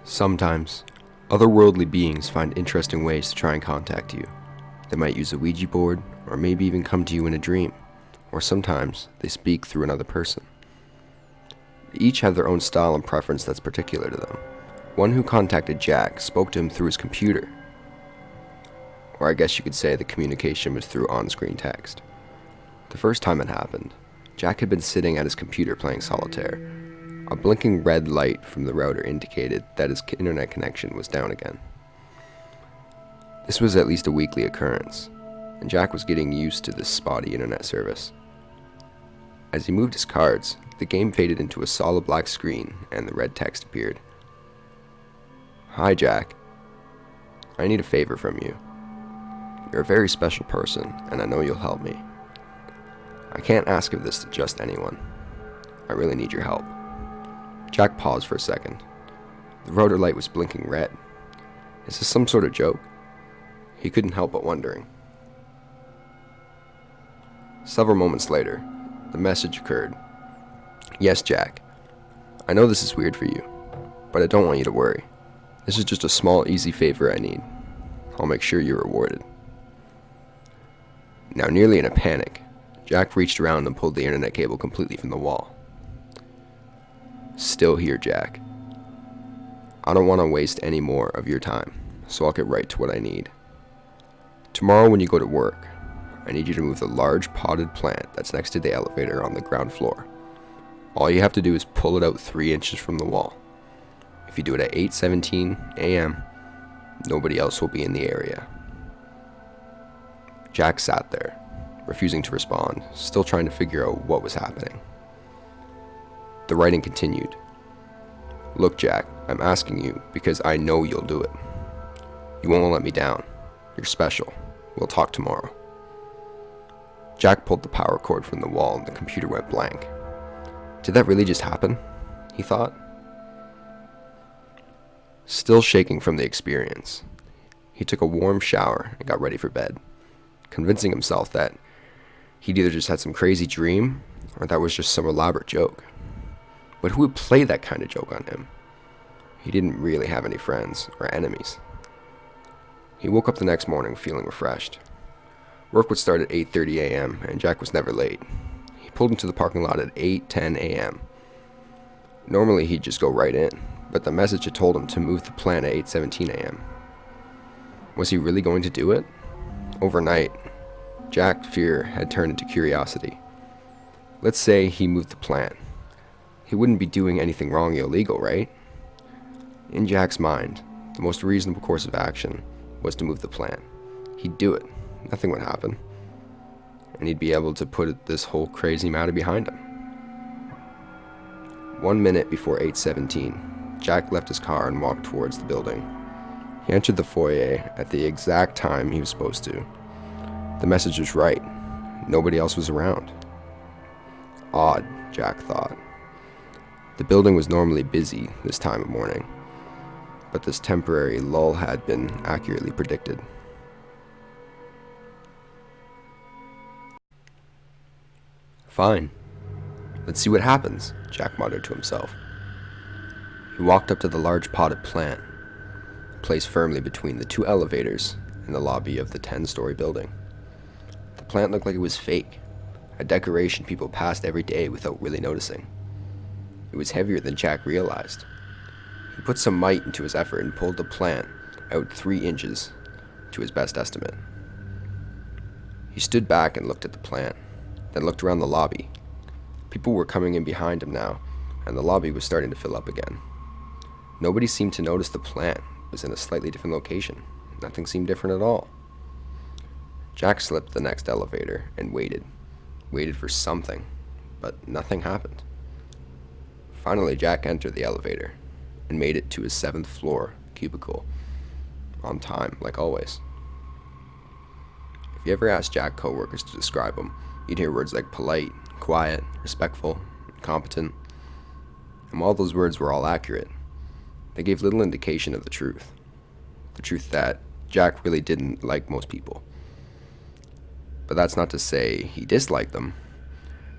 Sometimes, otherworldly beings find interesting ways to try and contact you. They might use a Ouija board, or maybe even come to you in a dream, or sometimes they speak through another person. They each have their own style and preference that's particular to them. One who contacted Jack spoke to him through his computer, or I guess you could say the communication was through on-screen text. The first time it happened, Jack had been sitting at his computer playing solitaire. A blinking red light from the router indicated that his internet connection was down again. This was at least a weekly occurrence, and Jack was getting used to this spotty internet service. As he moved his cards, the game faded into a solid black screen and the red text appeared. "Hi, Jack. I need a favor from you. You're a very special person, and I know you'll help me. I can't ask of this to just anyone. I really need your help." Jack paused for a second. The router light was blinking red. Is this some sort of joke? He couldn't help but wondering. Several moments later, the message occurred. "Yes, Jack. I know this is weird for you, but I don't want you to worry. This is just a small, easy favor I need. I'll make sure you're rewarded." Now, nearly in a panic, Jack reached around and pulled the internet cable completely from the wall. "Still here, Jack. I don't want to waste any more of your time, so I'll get right to what I need. Tomorrow when you go to work, I need you to move the large potted plant that's next to the elevator on the ground floor. All you have to do is pull it out 3 inches from the wall. If you do it at 8:17 a.m., nobody else will be in the area." Jack sat there, refusing to respond, still trying to figure out what was happening. The writing continued. "Look, Jack, I'm asking you because I know you'll do it. You won't let me down. You're special. We'll talk tomorrow." Jack pulled the power cord from the wall and the computer went blank. Did that really just happen? He thought. Still shaking from the experience, he took a warm shower and got ready for bed, convincing himself that he'd either just had some crazy dream or that was just some elaborate joke. But who would play that kind of joke on him? He didn't really have any friends or enemies. He woke up the next morning feeling refreshed. Work would start at 8:30 a.m. and Jack was never late. He pulled into the parking lot at 8:10 a.m. Normally he'd just go right in, but the message had told him to move the plant at 8:17 a.m. Was he really going to do it? Overnight, Jack's fear had turned into curiosity. Let's say he moved the plant. He wouldn't be doing anything wrong or illegal, right? In Jack's mind, the most reasonable course of action was to move the plant. He'd do it. Nothing would happen. And he'd be able to put this whole crazy matter behind him. 1 minute before 8:17, Jack left his car and walked towards the building. He entered the foyer at the exact time he was supposed to. The message was right. Nobody else was around. Odd, Jack thought. The building was normally busy this time of morning, but this temporary lull had been accurately predicted. "Fine. Let's see what happens," Jack muttered to himself. He walked up to the large potted plant, placed firmly between the 2 elevators in the lobby of the 10-story building. The plant looked like it was fake, a decoration people passed every day without really noticing. It was heavier than Jack realized. He put some might into his effort and pulled the plant out 3 inches to his best estimate. He stood back and looked at the plant, then looked around the lobby. People were coming in behind him now, and the lobby was starting to fill up again. Nobody seemed to notice the plant was in a slightly different location. Nothing seemed different at all. Jack slipped the next elevator and waited for something, but nothing happened. Finally, Jack entered the elevator and made it to his 7th floor cubicle, on time, like always. If you ever asked Jack coworkers to describe him, you'd hear words like polite, quiet, respectful, competent. And while those words were all accurate, they gave little indication of the truth. The truth that Jack really didn't like most people. But that's not to say he disliked them,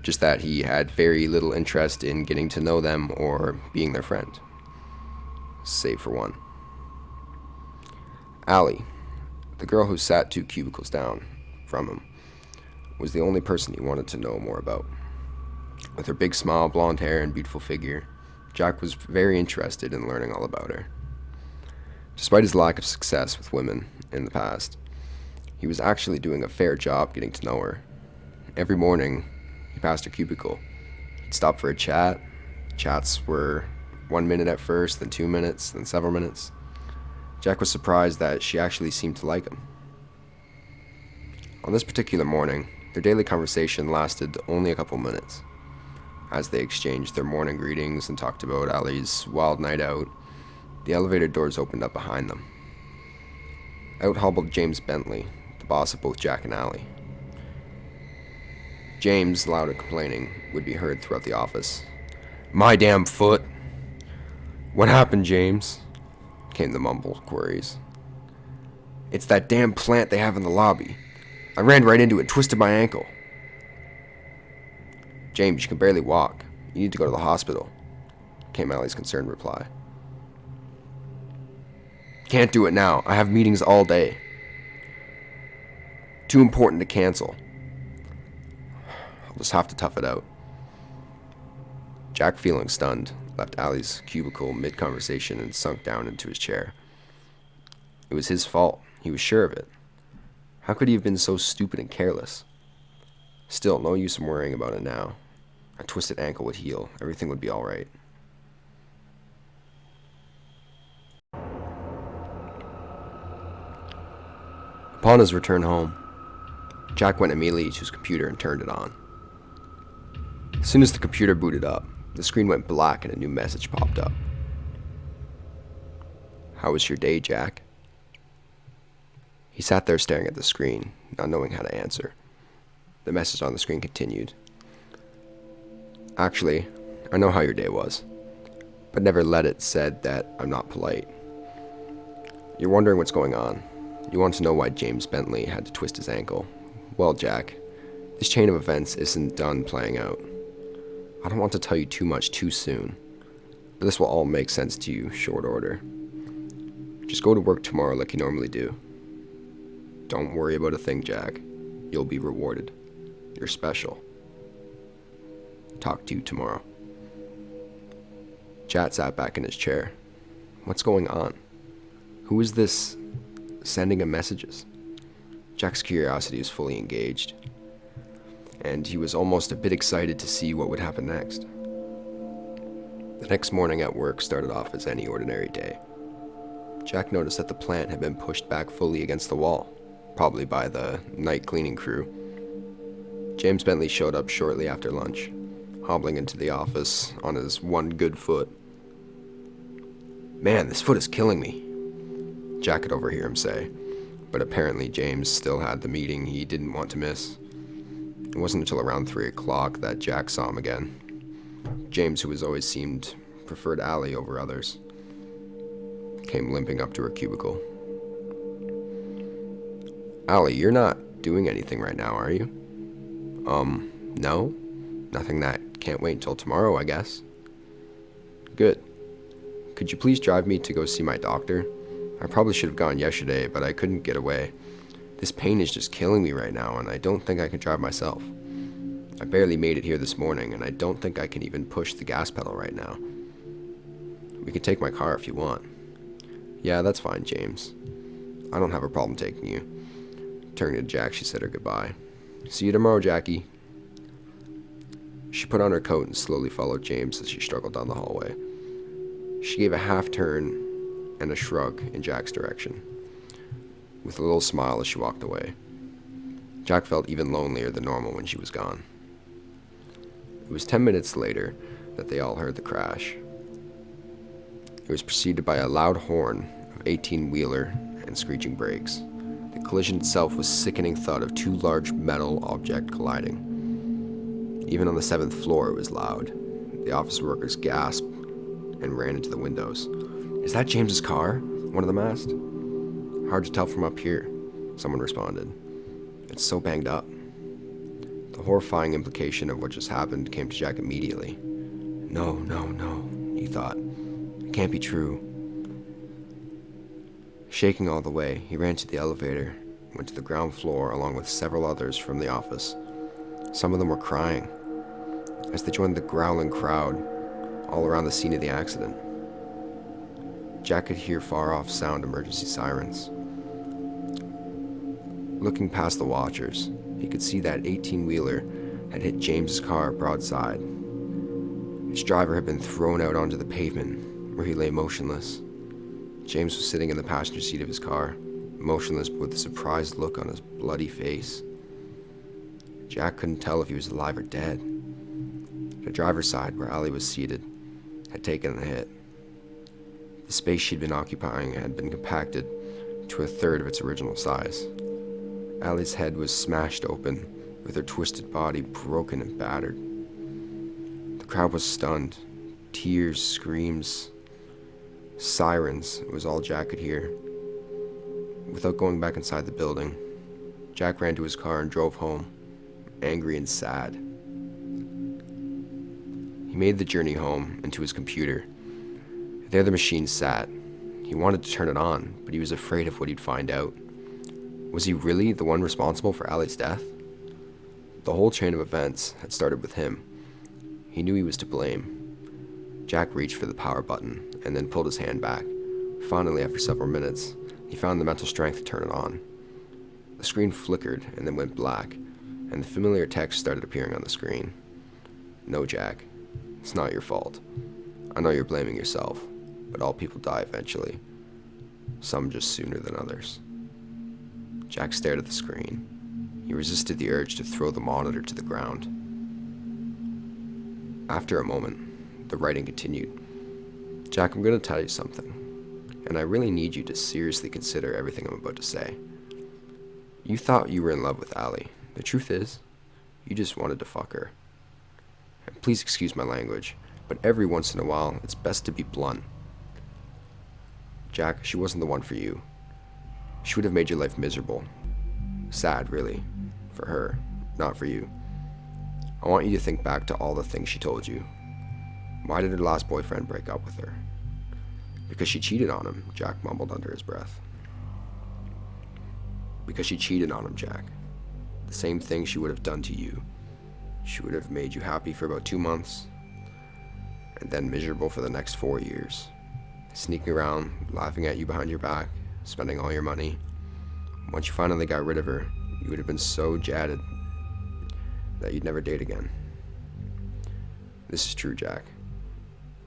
just that he had very little interest in getting to know them or being their friend. save for one. Allie, the girl who sat 2 cubicles down from him, was the only person he wanted to know more about. With her big smile, blonde hair, and beautiful figure, Jack was very interested in learning all about her. Despite his lack of success with women in the past, he was actually doing a fair job getting to know her. Every morning, he passed her cubicle. He'd stop for a chat. Chats were 1 minute at first, then 2 minutes, then several minutes. Jack was surprised that she actually seemed to like him. On this particular morning, their daily conversation lasted only a couple minutes. As they exchanged their morning greetings and talked about Allie's wild night out, the elevator doors opened up behind them. Out hobbled James Bentley, the boss of both Jack and Allie. James, loud and complaining, would be heard throughout the office. "My damn foot!" "What happened, James?" came the mumbled queries. "It's that damn plant they have in the lobby. I ran right into it and twisted my ankle." "James, you can barely walk. You need to go to the hospital," came Allie's concerned reply. "Can't do it now. I have meetings all day. Too important to cancel. I'll just have to tough it out." Jack, feeling stunned, left Allie's cubicle mid-conversation and sunk down into his chair. It was his fault. He was sure of it. How could he have been so stupid and careless? Still, no use in worrying about it now. A twisted ankle would heal. Everything would be all right. Upon his return home, Jack went immediately to his computer and turned it on. As soon as the computer booted up, the screen went black and a new message popped up. "How was your day, Jack?" He sat there staring at the screen, not knowing how to answer. The message on the screen continued. "Actually, I know how your day was, but never let it said that I'm not polite. You're wondering what's going on. You want to know why James Bentley had to twist his ankle. Well, Jack, this chain of events isn't done playing out. I don't want to tell you too much too soon, but this will all make sense to you short order. Just go to work tomorrow like you normally do. Don't worry about a thing, Jack. You'll be rewarded. You're special. Talk to you tomorrow." Jack sat back in his chair. What's going on? Who is this sending him messages? Jack's curiosity was fully engaged, and he was almost a bit excited to see what would happen next. The next morning at work started off as any ordinary day. Jack noticed that the plant had been pushed back fully against the wall, probably by the night cleaning crew. James Bentley showed up shortly after lunch, hobbling into the office on his one good foot. "Man, this foot is killing me," Jack could overhear him say, but apparently James still had the meeting he didn't want to miss. It wasn't until around 3 o'clock that Jack saw him again. James, who has always seemed preferred Allie over others, came limping up to her cubicle. "Allie, you're not doing anything right now, are you?" No. Nothing that can't wait until tomorrow, I guess." "Good. Could you please drive me to go see my doctor? I probably should have gone yesterday, but I couldn't get away. This pain is just killing me right now, and I don't think I can drive myself. I barely made it here this morning, and I don't think I can even push the gas pedal right now. We can take my car if you want." "Yeah, that's fine, James. I don't have a problem taking you." Turning to Jack, she said her goodbye. "See you tomorrow, Jackie." She put on her coat and slowly followed James as she struggled down the hallway. She gave a half turn and a shrug in Jack's direction, with a little smile as she walked away. Jack felt even lonelier than normal when she was gone. It was 10 minutes later that they all heard the crash. It was preceded by a loud horn of 18-wheeler and screeching brakes. The collision itself was a sickening thud of 2 large metal objects colliding. Even on the 7th floor, it was loud. The office workers gasped and ran into the windows. "Is that James's car?" one of them asked. "Hard to tell from up here," someone responded. "It's so banged up." The horrifying implication of what just happened came to Jack immediately. No, he thought. It can't be true. Shaking all the way, he ran to the elevator, went to the ground floor along with several others from the office. Some of them were crying as they joined the growling crowd all around the scene of the accident. Jack could hear far-off sound emergency sirens. Looking past the watchers, he could see that 18-wheeler had hit James's car broadside. Its driver had been thrown out onto the pavement, where he lay motionless. James was sitting in the passenger seat of his car, motionless but with a surprised look on his bloody face. Jack couldn't tell if he was alive or dead. The driver's side, where Allie was seated, had taken a hit. The space she'd been occupying had been compacted to a third of its original size. Allie's head was smashed open, with her twisted body broken and battered. The crowd was stunned. Tears, screams, sirens, it was all Jack could hear. Without going back inside the building, Jack ran to his car and drove home, angry and sad. He made the journey home and to his computer. There the machine sat. He wanted to turn it on, but he was afraid of what he'd find out. Was he really the one responsible for Allie's death? The whole chain of events had started with him. He knew he was to blame. Jack reached for the power button and then pulled his hand back. Finally, after several minutes, he found the mental strength to turn it on. The screen flickered and then went black, and the familiar text started appearing on the screen. No, Jack, it's not your fault. I know you're blaming yourself, but all people die eventually. Some just sooner than others. Jack stared at the screen. He resisted the urge to throw the monitor to the ground. After a moment, the writing continued. Jack, I'm going to tell you something, and I really need you to seriously consider everything I'm about to say. You thought you were in love with Allie. The truth is, you just wanted to fuck her. And please excuse my language, but every once in a while, it's best to be blunt. Jack, she wasn't the one for you. She would have made your life miserable. Sad, really. For her, not for you. I want you to think back to all the things she told you. Why did her last boyfriend break up with her? Because she cheated on him, Jack mumbled under his breath. Because she cheated on him, Jack. The same thing she would have done to you. She would have made you happy for about 2 months, and then miserable for the next 4 years. Sneaking around, laughing at you behind your back, spending all your money. Once you finally got rid of her, you would have been so jaded that you'd never date again. This is true, Jack.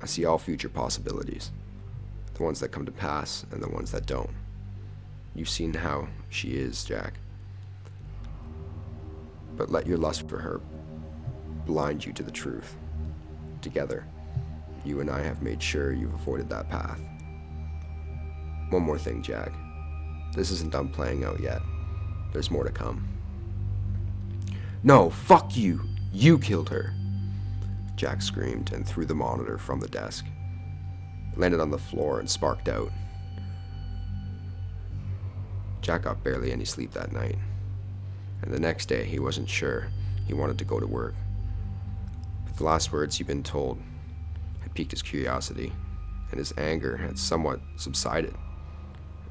I see all future possibilities. The ones that come to pass and the ones that don't. You've seen how she is, Jack. But let your lust for her blind you to the truth. Together, you and I have made sure you've avoided that path. One more thing, Jack. This isn't done playing out yet. There's more to come. No, fuck you! You killed her! Jack screamed and threw the monitor from the desk. It landed on the floor and sparked out. Jack got barely any sleep that night, and the next day he wasn't sure he wanted to go to work. But the last words he'd been told had piqued his curiosity, and his anger had somewhat subsided.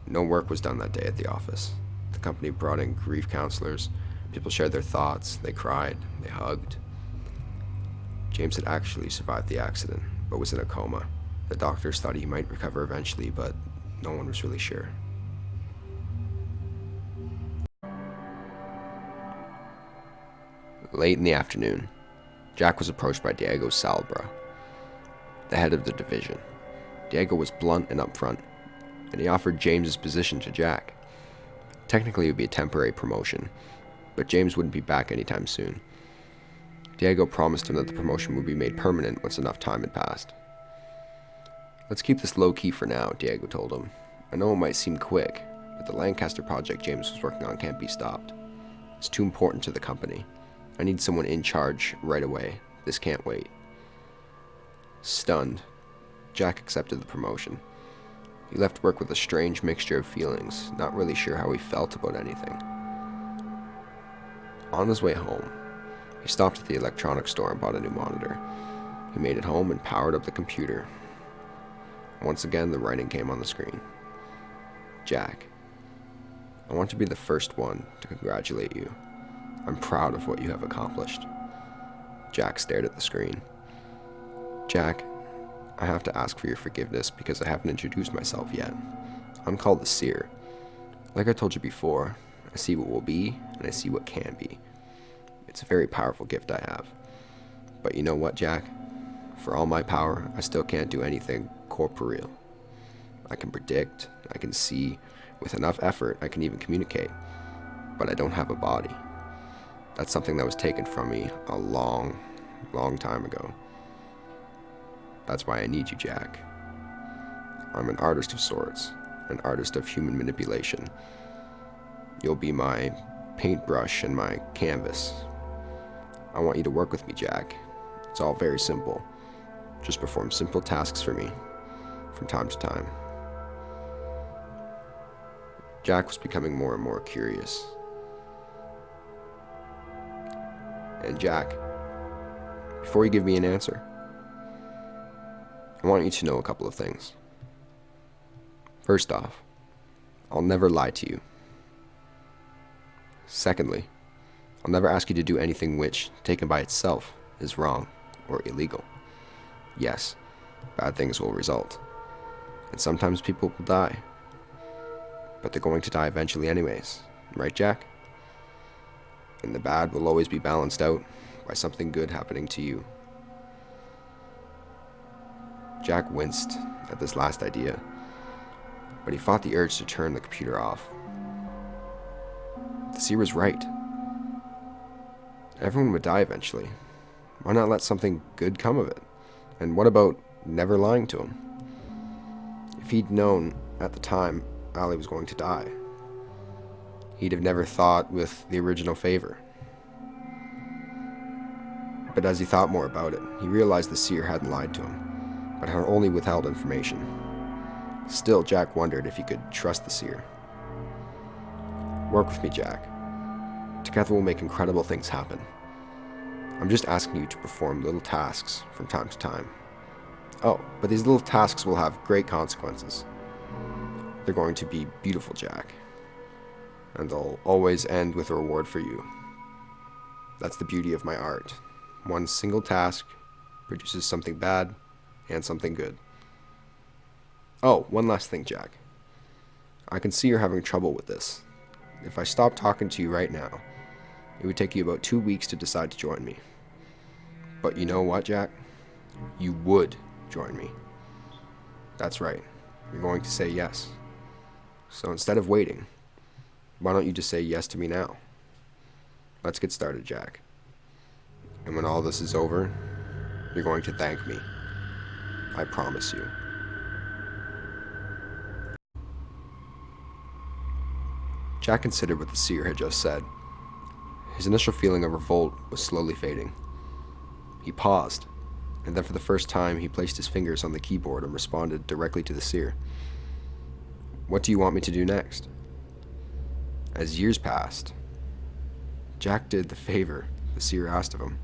No work was done that day at the office. The company brought in grief counselors. People shared their thoughts. They cried. They hugged. James had actually survived the accident, but was in a coma. The doctors thought he might recover eventually, but no one was really sure. Late in the afternoon, Jack was approached by Diego Salbra, the head of the division. Diego was blunt and upfront, and he offered James's position to Jack. Technically, it would be a temporary promotion, but James wouldn't be back anytime soon. Diego promised him that the promotion would be made permanent once enough time had passed. Let's keep this low-key for now, Diego told him. I know it might seem quick, but the Lancaster project James was working on can't be stopped. It's too important to the company. I need someone in charge right away. This can't wait. Stunned, Jack accepted the promotion. He left work with a strange mixture of feelings, not really sure how he felt about anything. On his way home, he stopped at the electronics store and bought a new monitor. He made it home and powered up the computer. Once again, the writing came on the screen. Jack, I want to be the first one to congratulate you. I'm proud of what you have accomplished. Jack stared at the screen. Jack, I have to ask for your forgiveness because I haven't introduced myself yet. I'm called the Seer. Like I told you before, I see what will be and I see what can be. It's a very powerful gift I have. But you know what, Jack? For all my power, I still can't do anything corporeal. I can predict, I can see. With enough effort, I can even communicate. But I don't have a body. That's something that was taken from me a long time ago. That's why I need you, Jack. I'm an artist of sorts, an artist of human manipulation. You'll be my paintbrush and my canvas. I want you to work with me, Jack. It's all very simple. Just perform simple tasks for me, from time to time. Jack was becoming more and more curious. And Jack, before you give me an answer, I want you to know a couple of things. First off, I'll never lie to you. Secondly, I'll never ask you to do anything which, taken by itself, is wrong or illegal. Yes, bad things will result, and sometimes people will die. But they're going to die eventually anyways, right, Jack? And the bad will always be balanced out by something good happening to you. Jack winced at this last idea, but he fought the urge to turn the computer off. The Seer was right. Everyone would die eventually. Why not let something good come of it? And what about never lying to him? If he'd known at the time Ali was going to die, he'd have never thought with the original favor. But as he thought more about it, he realized the Seer hadn't lied to him, but had only withheld information. Still, Jack wondered if he could trust the Seer. Work with me, Jack. Together we'll make incredible things happen. I'm just asking you to perform little tasks from time to time. Oh, but these little tasks will have great consequences. They're going to be beautiful, Jack. And they'll always end with a reward for you. That's the beauty of my art. One single task produces something bad and something good. Oh, one last thing, Jack. I can see you're having trouble with this. If I stopped talking to you right now, it would take you about 2 weeks to decide to join me. But you know what, Jack? You would join me. That's right. You're going to say yes. So instead of waiting, why don't you just say yes to me now? Let's get started, Jack. And when all this is over, you're going to thank me. I promise you. Jack considered what the Seer had just said. His initial feeling of revolt was slowly fading. He paused, and then for the first time he placed his fingers on the keyboard and responded directly to the Seer. What do you want me to do next? As years passed, Jack did the favor the Seer asked of him.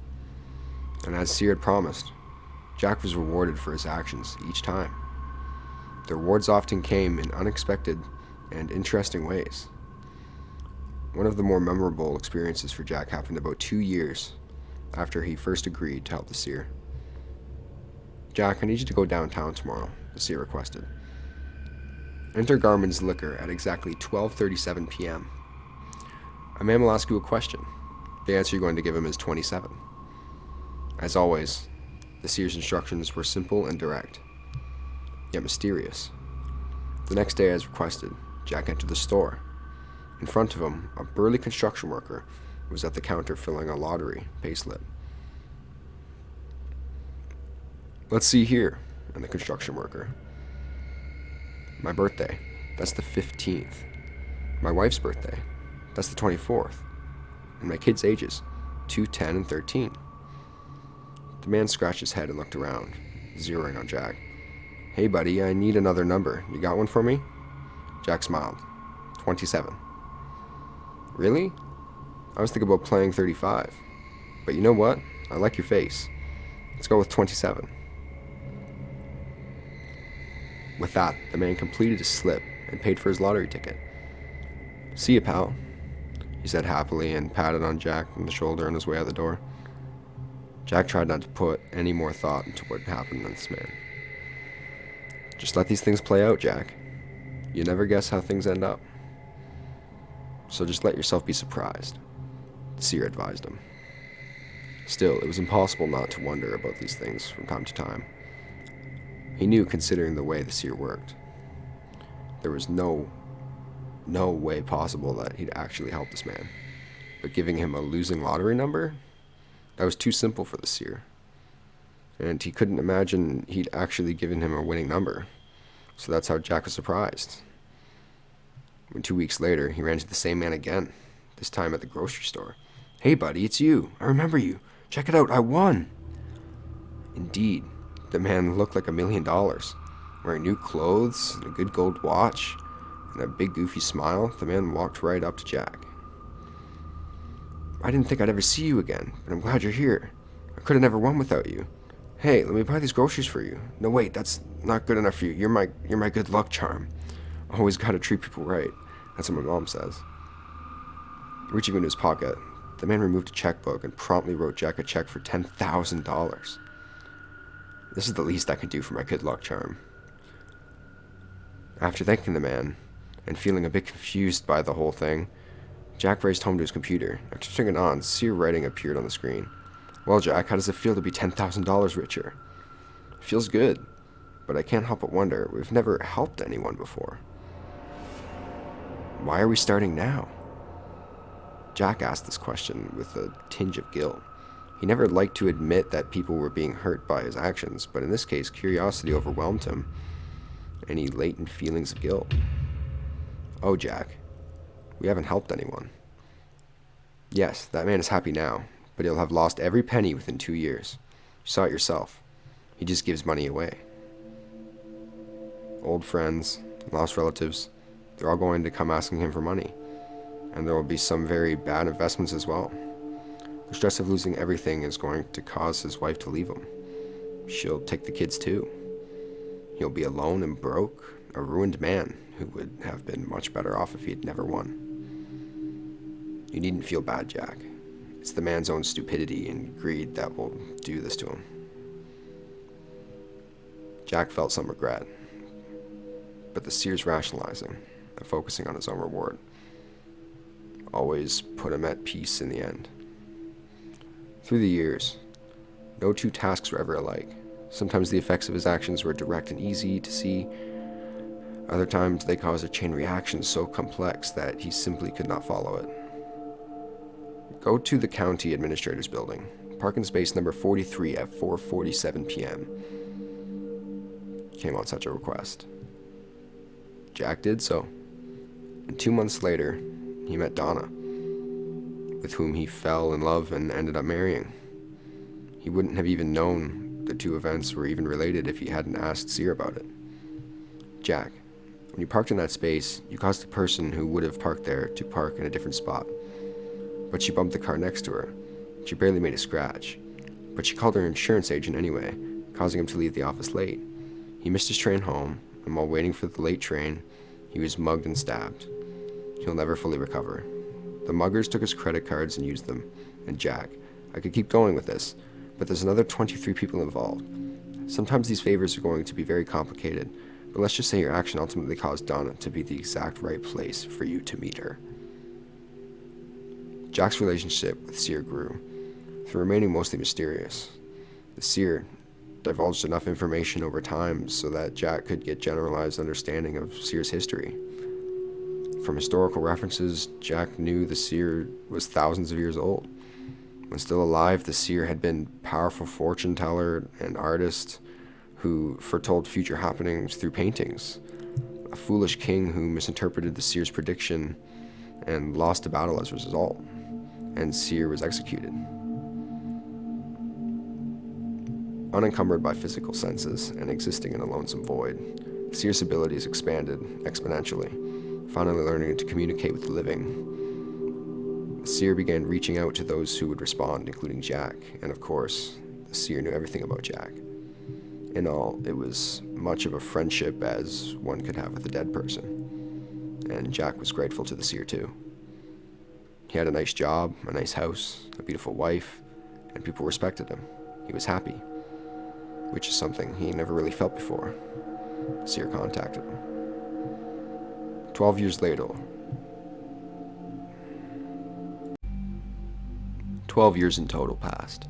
And as Seer had promised, Jack was rewarded for his actions each time. The rewards often came in unexpected and interesting ways. One of the more memorable experiences for Jack happened about 2 years after he first agreed to help the Seer. Jack, I need you to go downtown tomorrow, the Seer requested. Enter Garmin's Liquor at exactly 12:37 p.m. A man will ask you a question. The answer you're going to give him is 27. As always, the Seer's instructions were simple and direct, yet mysterious. The next day, as requested, Jack entered the store. In front of him, a burly construction worker was at the counter filling a lottery payslip. Let's see here, and the construction worker. My birthday, that's the 15th. My wife's birthday, that's the 24th. And my kids' ages, 2, 10, and 13. The man scratched his head and looked around, zeroing on Jack. Hey buddy, I need another number. You got one for me? Jack smiled. 27. Really? I was thinking about playing 35. But you know what? I like your face. Let's go with 27. With that, the man completed his slip and paid for his lottery ticket. "See you, pal," he said happily and patted on Jack on the shoulder on his way out the door. Jack tried not to put any more thought into what happened to this man. "Just let these things play out, Jack. You never guess how things end up. So just let yourself be surprised," Seer advised him. Still, it was impossible not to wonder about these things from time to time. He knew, considering the way the Seer worked, there was no way possible that he'd actually help this man. But giving him a losing lottery number? That was too simple for the Seer. And he couldn't imagine he'd actually given him a winning number. So that's how Jack was surprised. When 2 weeks later, he ran into the same man again, this time at the grocery store. "Hey buddy, it's you. I remember you. Check it out, I won." Indeed, the man looked like $1 million, wearing new clothes, a good gold watch, and a big goofy smile. The man walked right up to Jack. "I didn't think I'd ever see you again, but I'm glad you're here. I could have never won without you. Hey, let me buy these groceries for you. No, wait, that's not good enough for you. You're my good luck charm. Always gotta treat people right. That's what my mom says." Reaching into his pocket, the man removed a checkbook and promptly wrote Jack a check for $10,000. "This is the least I can do for my good luck charm." After thanking the man, and feeling a bit confused by the whole thing, Jack raced home to his computer. After turning it on, Seer writing appeared on the screen. "Well, Jack, how does it feel to be $10,000 richer?" "It feels good, but I can't help but wonder, we've never helped anyone before. Why are we starting now?" Jack asked this question with a tinge of guilt. He never liked to admit that people were being hurt by his actions, but in this case, curiosity overwhelmed him, any latent feelings of guilt. "Oh, Jack, we haven't helped anyone. Yes, that man is happy now, but he'll have lost every penny within 2 years. You saw it yourself. He just gives money away. Old friends, lost relatives, they're all going to come asking him for money. And there will be some very bad investments as well. The stress of losing everything is going to cause his wife to leave him. She'll take the kids too. He'll be alone and broke, a ruined man who would have been much better off if he had never won. You needn't feel bad, Jack. It's the man's own stupidity and greed that will do this to him." Jack felt some regret, but the Seer's rationalizing and focusing on his own reward always put him at peace in the end. Through the years, no two tasks were ever alike. Sometimes the effects of his actions were direct and easy to see. Other times they caused a chain reaction so complex that he simply could not follow it. Go to the county administrator's building. Park in space number 43 at 4:47 p.m. came on such a request. Jack did so, and 2 months later, he met Donna, with whom he fell in love and ended up marrying. He wouldn't have even known the two events were even related if he hadn't asked Seer about it. "Jack, when you parked in that space, you caused the person who would have parked there to park in a different spot. But she bumped the car next to her. She barely made a scratch. But she called her insurance agent anyway, causing him to leave the office late. He missed his train home, and while waiting for the late train, he was mugged and stabbed. He'll never fully recover. The muggers took his credit cards and used them. And Jack, I could keep going with this, but there's another 23 people involved. Sometimes these favors are going to be very complicated, but let's just say your action ultimately caused Donna to be the exact right place for you to meet her." Jack's relationship with Seer grew, through remaining mostly mysterious. The Seer divulged enough information over time so that Jack could get generalized understanding of Seer's history. From historical references, Jack knew the Seer was thousands of years old. When still alive, the Seer had been a powerful fortune teller and artist who foretold future happenings through paintings, a foolish king who misinterpreted the Seer's prediction and lost a battle as a result, and Seer was executed. Unencumbered by physical senses and existing in a lonesome void, Seer's abilities expanded exponentially, finally learning to communicate with the living. The Seer began reaching out to those who would respond, including Jack, and of course, the Seer knew everything about Jack. In all, it was much of a friendship as one could have with a dead person. and Jack was grateful to the Seer too. He had a nice job, a nice house, a beautiful wife, and people respected him. He was happy, which is something he never really felt before. The Seer contacted him. 12 years later, 12 years in total passed.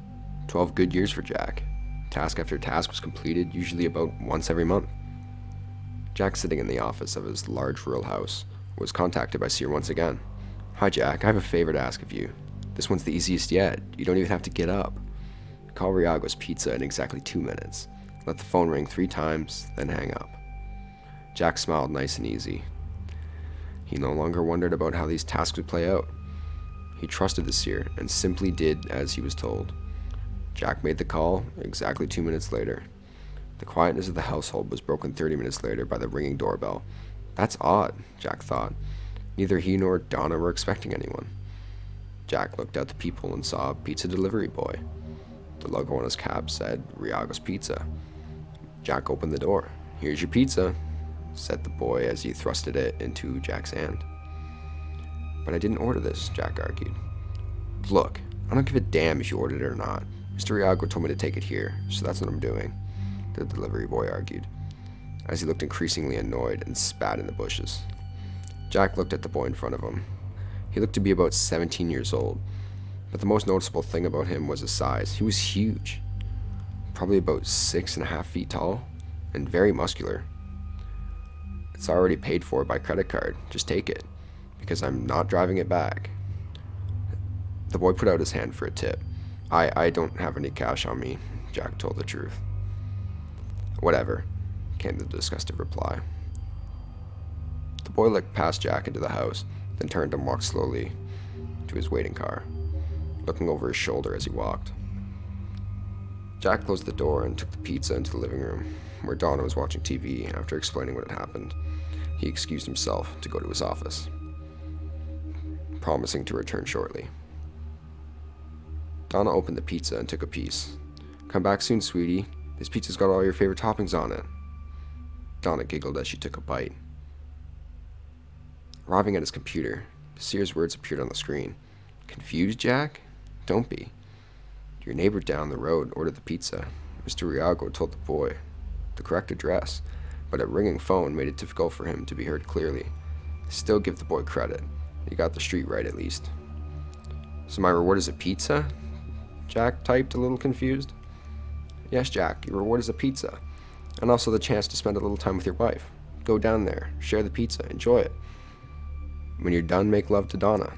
12 good years for Jack. Task after task was completed, usually about once every month. Jack, sitting in the office of his large rural house, was contacted by Seer once again. "Hi Jack, I have a favor to ask of you. This one's the easiest yet. You don't even have to get up. Call Riago's Pizza in exactly 2 minutes. Let the phone ring 3 times, then hang up." Jack smiled nice and easy. He no longer wondered about how these tasks would play out. He trusted the Seer and simply did as he was told. Jack made the call exactly 2 minutes later. The quietness of the household was broken 30 minutes later by the ringing doorbell. That's odd, Jack thought. Neither he nor Donna were expecting anyone. Jack looked at the people and saw a pizza delivery boy. The logo on his cab said Riago's Pizza. Jack opened the door. "Here's your pizza," said the boy as he thrusted it into Jack's hand. "But I didn't order this," Jack argued. "Look, I don't give a damn if you ordered it or not. Mr. Riago told me to take it here, so that's what I'm doing," the delivery boy argued, as he looked increasingly annoyed and spat in the bushes. Jack looked at the boy in front of him. He looked to be about 17 years old, but the most noticeable thing about him was his size. He was huge, probably about 6.5 feet tall, and very muscular. "It's already paid for by credit card. Just take it, because I'm not driving it back." The boy put out his hand for a tip. I don't have any cash on me," Jack told the truth. "Whatever," came the disgusted reply. The boy looked past Jack into the house, then turned and walked slowly to his waiting car, looking over his shoulder as he walked. Jack closed the door and took the pizza into the living room, where Donna was watching TV. After explaining what had happened, he excused himself to go to his office, promising to return shortly. Donna opened the pizza and took a piece. "Come back soon, sweetie. This pizza's got all your favorite toppings on it." Donna giggled as she took a bite. Arriving at his computer, Seer's words appeared on the screen. "Confused, Jack? Don't be. Your neighbor down the road ordered the pizza. Mr. Riago told the boy the correct address, but a ringing phone made it difficult for him to be heard clearly. Still give the boy credit. He got the street right at least." "So my reward is a pizza?" Jack typed, a little confused. "Yes, Jack, your reward is a pizza, and also the chance to spend a little time with your wife. Go down there, share the pizza, enjoy it. When you're done, make love to Donna.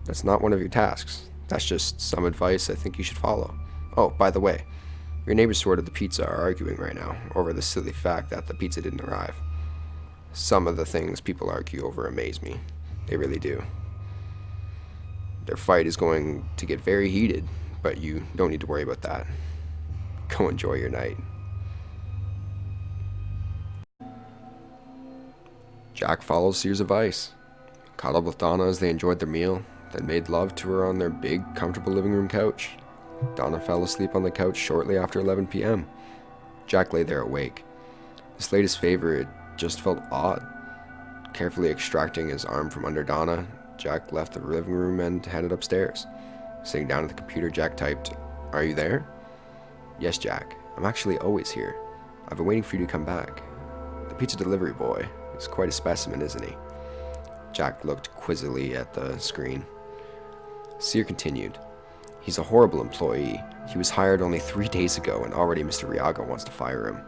That's not one of your tasks. That's just some advice I think you should follow. Oh, by the way, your neighbors who ordered the pizza are arguing right now over the silly fact that the pizza didn't arrive. Some of the things people argue over amaze me. They really do. Their fight is going to get very heated, but you don't need to worry about that. Go enjoy your night." Jack followed Seer's advice, caught up with Donna as they enjoyed their meal, then made love to her on their big, comfortable living room couch. Donna fell asleep on the couch shortly after 11 p.m. Jack lay there awake. This latest favor, it just felt odd. Carefully extracting his arm from under Donna, Jack left the living room and headed upstairs. Sitting down at the computer, Jack typed, "Are you there?" "Yes, Jack. I'm actually always here. I've been waiting for you to come back. The pizza delivery boy is quite a specimen, isn't he?" Jack looked quizzically at the screen. Seer continued, "He's a horrible employee. He was hired only 3 days ago and already Mr. Riago wants to fire him.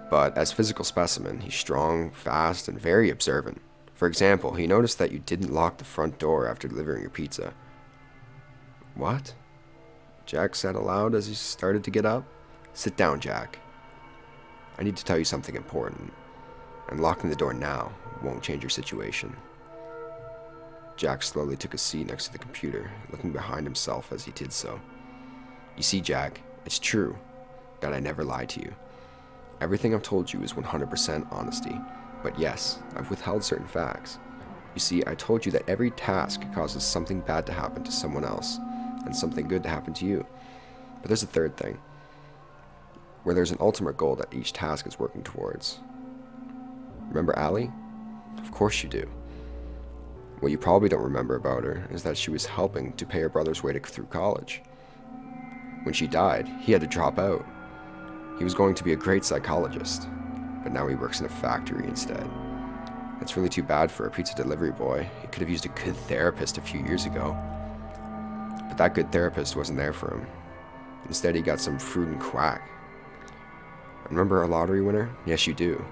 But as physical specimen, he's strong, fast, and very observant. For example, he noticed that you didn't lock the front door after delivering your pizza." "What?" Jack said aloud as he started to get up. "Sit down, Jack. I need to tell you something important, and locking the door now won't change your situation." Jack slowly took a seat next to the computer, looking behind himself as he did so. "You see, Jack, it's true that I never lied to you. Everything I've told you is 100% honesty. But yes, I've withheld certain facts. You see, I told you that every task causes something bad to happen to someone else, and something good to happen to you. But there's a third thing, where there's an ultimate goal that each task is working towards. Remember Allie? Of course you do. What you probably don't remember about her is that she was helping to pay her brother's way through college. When she died, he had to drop out. He was going to be a great psychologist, but now he works in a factory instead. It's really too bad for a pizza delivery boy. He could have used a good therapist a few years ago. But that good therapist wasn't there for him. Instead, he got some fruit and quack. Remember our lottery winner? Yes, you do.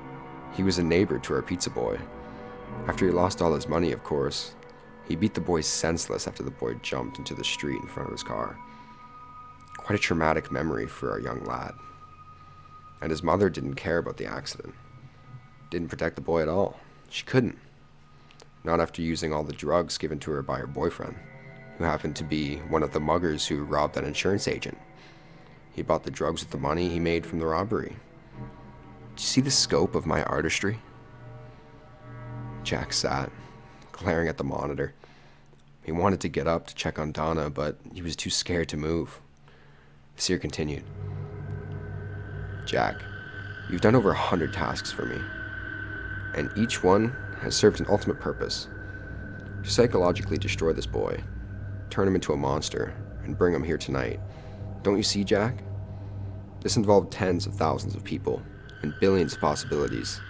He was a neighbor to our pizza boy. After he lost all his money, of course, he beat the boy senseless after the boy jumped into the street in front of his car. Quite a traumatic memory for our young lad. And his mother didn't care about the accident. Didn't protect the boy at all. She couldn't. Not after using all the drugs given to her by her boyfriend, who happened to be one of the muggers who robbed that insurance agent. He bought the drugs with the money he made from the robbery. Do you see the scope of my artistry? Jack sat, glaring at the monitor. He wanted to get up to check on Donna, but he was too scared to move. Seer continued. Jack, you've done over 100 tasks for me, and each one has served an ultimate purpose. To psychologically destroy this boy, turn him into a monster, and bring him here tonight. Don't you see, Jack? This involved tens of thousands of people, and billions of possibilities.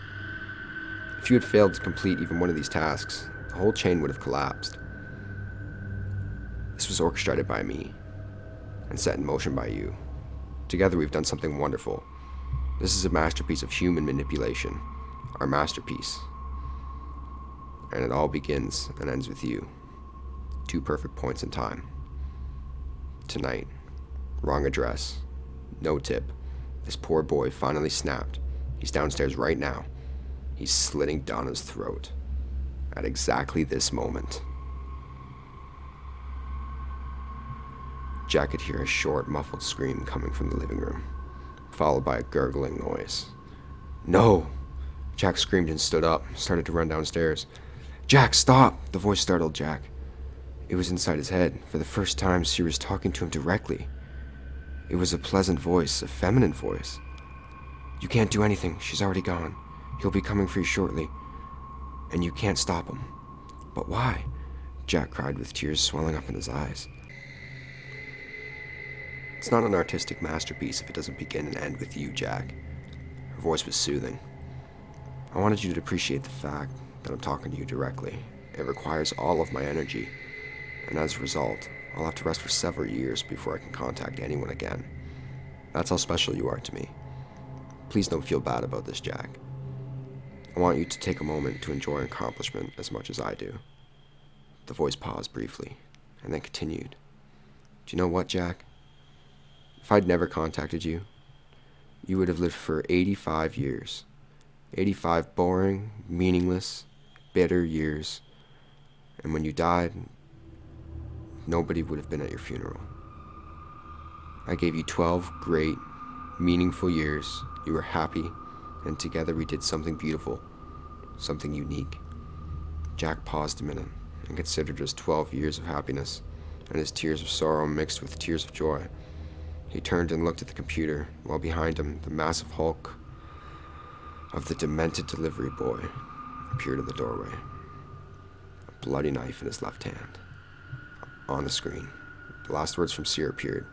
If you had failed to complete even one of these tasks, the whole chain would have collapsed. This was orchestrated by me, and set in motion by you. Together we've done something wonderful. This is a masterpiece of human manipulation, our masterpiece. And it all begins and ends with you. 2 perfect points in time. Tonight, wrong address, no tip. This poor boy finally snapped. He's downstairs right now. He's slitting Donna's throat. At exactly this moment. Jack could hear a short, muffled scream coming from the living room, followed by a gurgling noise. No! Jack screamed and stood up, started to run downstairs. Jack, stop! The voice startled Jack. It was inside his head. For the first time, Seer was talking to him directly. It was a pleasant voice, a feminine voice. You can't do anything. She's already gone. He'll be coming for you shortly. And you can't stop him. But why? Jack cried with tears swelling up in his eyes. It's not an artistic masterpiece if it doesn't begin and end with you, Jack. Her voice was soothing. I wanted you to appreciate the fact that I'm talking to you directly. It requires all of my energy. And as a result, I'll have to rest for several years before I can contact anyone again. That's how special you are to me. Please don't feel bad about this, Jack. I want you to take a moment to enjoy an accomplishment as much as I do. The voice paused briefly, and then continued. Do you know what, Jack? If I'd never contacted you, you would have lived for 85 years. 85 boring, meaningless, bitter years. And when you died, nobody would have been at your funeral. I gave you 12 great, meaningful years. You were happy, and together we did something beautiful, something unique. Jack paused a minute and considered his 12 years of happiness, and his tears of sorrow mixed with tears of joy. He turned and looked at the computer, while behind him, the massive hulk of the demented delivery boy appeared in the doorway, a bloody knife in his left hand. On the screen, the last words from Seer appeared.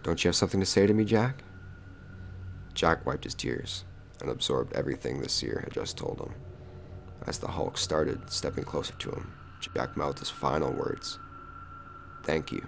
Don't you have something to say to me, Jack? Jack wiped his tears and absorbed everything the Seer had just told him. As the Hulk started stepping closer to him, Jack mouthed his final words. Thank you.